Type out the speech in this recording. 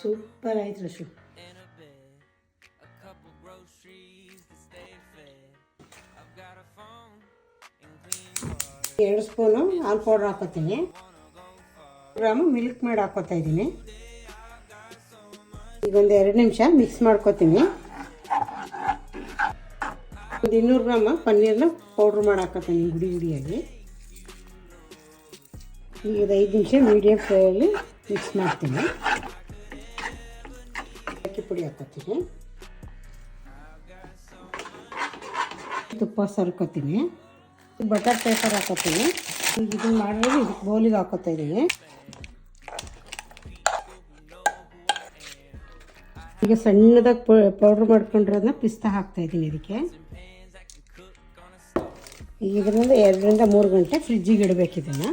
Super ಆಯ್ತು ರಶು. ಎರಡು spoon ಹಾಲು ಪೌಡ್ರ್ ಹಾಕೋತೀನಿ. ಗ್ರಾಮು ಮಿಲ್ಕ್ ಮೇಡ್ ಹಾಕೋತಾ ಇದ್ದೀನಿ. ಈಗ ಒಂದು 2 ನಿಮಿಷ ಮಿಕ್ಸ್ ಮಾಡ್ಕೋತೀನಿ. ಒಂದು 200 ಗ್ರಾಮ್ ಪನ್ನೀರನ್ನ ಪೌಡ್ರ್ ಮಾಡಿ ಹಾಕೋತೀನಿ ಗುಡಿ ಗುಡಿಯಾಗಿ. ಈಗ 5 ನಿಮಿಷ ಮೀಡಿಯಮ್ ಫ್ಲೇಮಲ್ಲಿ ಮಿಕ್ಸ್ ಮಾಡ್ತೀನಿ. ಅಕ್ಕಿ ಪುಡಿ ಹಾಕೋತೀನಿ. ತುಪ್ಪ ಸರ್ಕೋತೀನಿ. ಬಟರ್ ಪೇಪರ್ ಹಾಕೋತೀನಿ. ಈಗ ಇದನ್ನು ಮಾಡಿದ್ರೆ ಇದಕ್ಕೆ ಬೌಲಿಗೆ ಹಾಕೋತಾ ಇದ್ದೀನಿ. ಈಗ ಸಣ್ಣದಾಗಿ ಪೌಡ್ರ್ ಮಾಡ್ಕೊಂಡಿರೋದನ್ನ ಪಿಸ್ತಾ ಹಾಕ್ತಾಯಿದ್ದೀನಿ ಇದಕ್ಕೆ. ಈಗ ಇದರಿಂದ 2 ರಿಂದ 3 ಗಂಟೆ ಫ್ರಿಜ್ಜಿಗೆ ಇಡಬೇಕು ಇದನ್ನು.